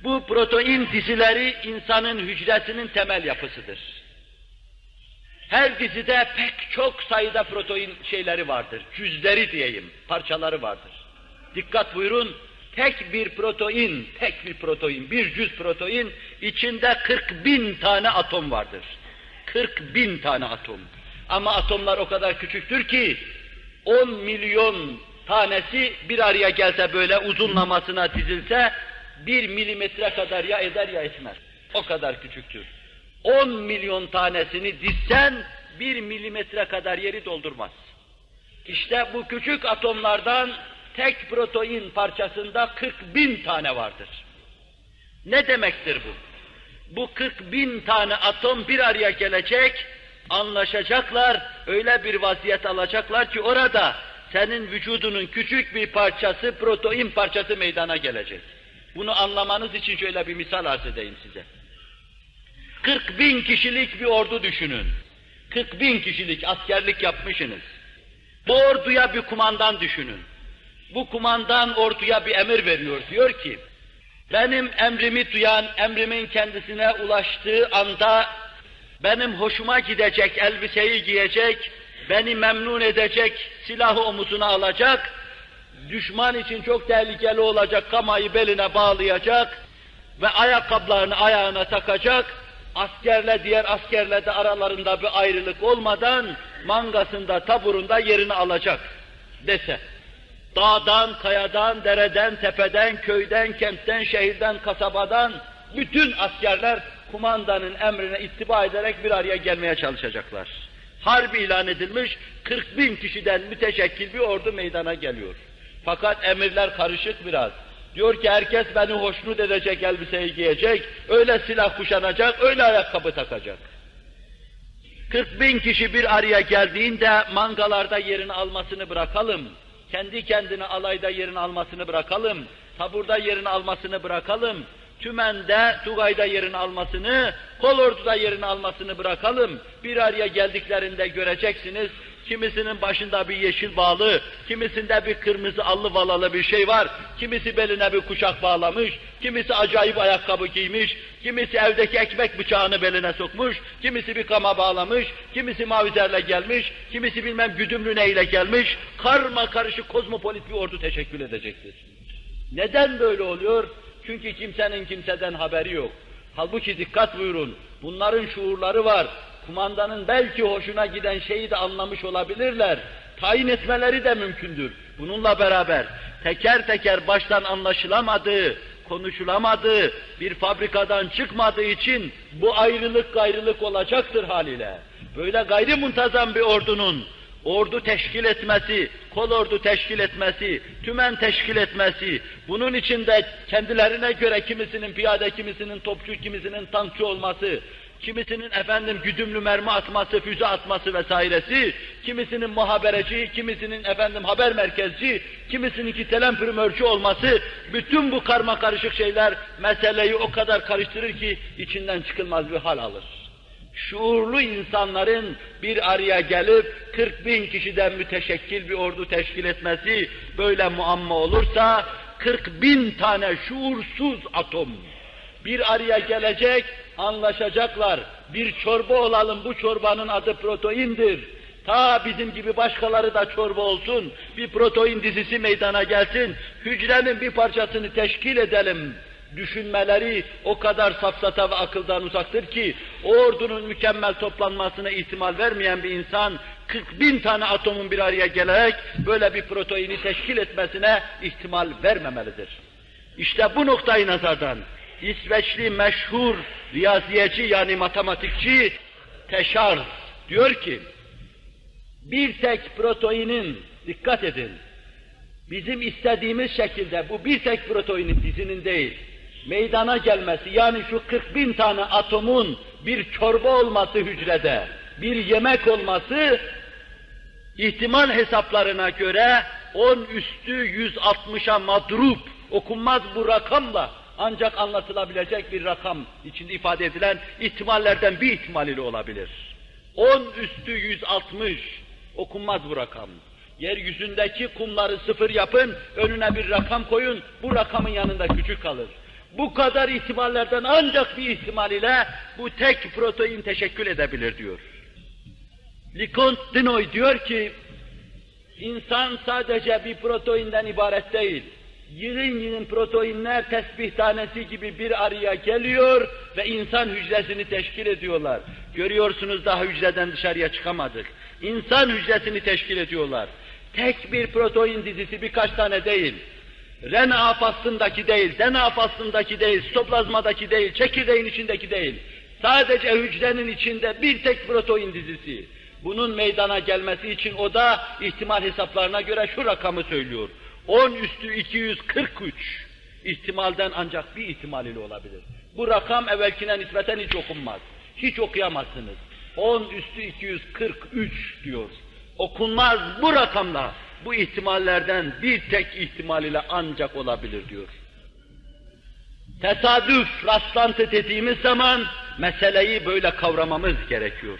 Bu protein dizileri insanın hücresinin temel yapısıdır. Her dizide pek çok sayıda protein şeyleri vardır, cüzleri diyeyim, parçaları vardır. Dikkat buyurun, tek bir protein, bir cüz protein içinde 40.000 tane atom vardır. 40.000 tane atom. Ama atomlar o kadar küçüktür ki 10 milyon tanesi bir araya gelse böyle uzunlamasına dizilse 1 milimetre kadar ya eder ya etmez. O kadar küçüktür. 10 milyon tanesini dizsen 1 milimetre kadar yeri doldurmaz. İşte bu küçük atomlardan tek protein parçasında 40.000 tane vardır. Ne demektir bu? Bu 40.000 tane atom bir araya gelecek, anlaşacaklar, öyle bir vaziyet alacaklar ki orada senin vücudunun küçük bir parçası, protein parçası meydana gelecek. Bunu anlamanız için şöyle bir misal arz edeyim size. 40.000 kişilik bir ordu düşünün. 40.000 kişilik askerlik yapmışsınız. Bu orduya bir kumandan düşünün. Bu kumandan orduya bir emir veriyor. Diyor ki, benim emrimi duyan, emrimin kendisine ulaştığı anda benim hoşuma gidecek elbiseyi giyecek, beni memnun edecek silahı omuzuna alacak, düşman için çok tehlikeli olacak kamayı beline bağlayacak ve ayakkabılarını ayağına takacak, askerle diğer askerle de aralarında bir ayrılık olmadan mangasında, taburunda yerini alacak dese. Dağdan, kayadan, dereden, tepeden, köyden, kentten, şehirden, kasabadan bütün askerler kumandanın emrine ittiba ederek bir araya gelmeye çalışacaklar. Harp ilan edilmiş, 40.000 kişiden müteşekkil bir ordu meydana geliyor. Fakat emirler karışık biraz. Diyor ki herkes beni hoşnut edecek elbiseyi giyecek, öyle silah kuşanacak, öyle ayakkabı takacak. 40.000 kişi bir araya geldiğinde mangalarda yerini almasını bırakalım. Kendi kendine alayda yerini almasını bırakalım. Taburda yerini almasını bırakalım. Tümen'de, Tugay'da yerini almasını, Kolordu'da yerini almasını bırakalım. Bir araya geldiklerinde göreceksiniz, kimisinin başında bir yeşil bağlı, kimisinde bir kırmızı allı valalı bir şey var, kimisi beline bir kuşak bağlamış, kimisi acayip ayakkabı giymiş, kimisi evdeki ekmek bıçağını beline sokmuş, kimisi bir kama bağlamış, kimisi mavizerle gelmiş, kimisi bilmem güdümlü neyle gelmiş, karma karışık kozmopolit bir ordu teşekkül edecektir. Neden böyle oluyor? Çünkü kimsenin kimseden haberi yok. Halbuki dikkat buyurun, bunların şuurları var. Kumandanın belki hoşuna giden şeyi de anlamış olabilirler. Tayin etmeleri de mümkündür. Bununla beraber teker teker baştan anlaşılamadığı, konuşulamadığı, bir fabrikadan çıkmadığı için bu ayrılık gayrılık olacaktır haliyle. Böyle gayri muntazam bir ordunun ordu teşkil etmesi, kolordu teşkil etmesi, tümen teşkil etmesi, bunun içinde kendilerine göre kimisinin piyade, kimisinin topçu, kimisinin tankçı olması, kimisinin güdümlü mermi atması, füze atması vesairesi, kimisinin muhabereci, kimisinin haber merkezci, kimisininki telemprümörcü olması, bütün bu karma karışık şeyler meseleyi o kadar karıştırır ki içinden çıkılmaz bir hal alır. Şuurlu insanların bir araya gelip 40.000 kişiden müteşekkil bir ordu teşkil etmesi böyle muamma olursa 40.000 tane şuursuz atom bir araya gelecek, anlaşacaklar. Bir çorba olalım, bu çorbanın adı proteindir. Ta bizim gibi başkaları da çorba olsun, bir protein dizisi meydana gelsin, hücrenin bir parçasını teşkil edelim. Düşünmeleri o kadar safsata ve akıldan uzaktır ki, o ordunun mükemmel toplanmasına ihtimal vermeyen bir insan, 40.000 tane atomun bir araya gelerek böyle bir proteini teşkil etmesine ihtimal vermemelidir. İşte bu noktayı nazardan, İsveçli meşhur riyaziyeci yani matematikçi Teşarz diyor ki, bir tek proteinin, dikkat edin, bizim istediğimiz şekilde bu bir tek proteinin dizinin değil, meydana gelmesi, yani şu 40.000 tane atomun bir çorba olması hücrede, bir yemek olması, ihtimal hesaplarına göre 10 üstü 160'a madrup, okunmaz bu rakamla ancak anlatılabilecek bir rakam içinde ifade edilen ihtimallerden bir ihtimal ile olabilir. 10 üstü 160, okunmaz bu rakam. Yeryüzündeki kumları sıfır yapın, önüne bir rakam koyun, bu rakamın yanında küçük kalır. Bu kadar ihtimallerden ancak bir ihtimal ile bu tek protein teşekkül edebilir diyor. Leconte Denoy diyor ki, insan sadece bir proteinden ibaret değil. Yığın yığın proteinler tesbih tanesi gibi bir araya geliyor ve insan hücresini teşkil ediyorlar. Görüyorsunuz daha hücreden dışarıya çıkamadık. İnsan hücresini teşkil ediyorlar. Tek bir protein dizisi birkaç tane değil. RNA faslındaki değil, DNA faslındaki değil, sitoplazmadaki değil, çekirdeğin içindeki değil. Sadece hücrenin içinde bir tek protein dizisi. Bunun meydana gelmesi için o da ihtimal hesaplarına göre şu rakamı söylüyor. 10 üstü 243 ihtimalden ancak bir ihtimal ile olabilir. Bu rakam evvelkine nispeten hiç okunmaz. Hiç okuyamazsınız. 10 üstü 243 diyor. Okunmaz bu rakamla. Bu ihtimallerden bir tek ihtimal ile ancak olabilir diyor. Tesadüf, rastlantı dediğimiz zaman meseleyi böyle kavramamız gerekiyor.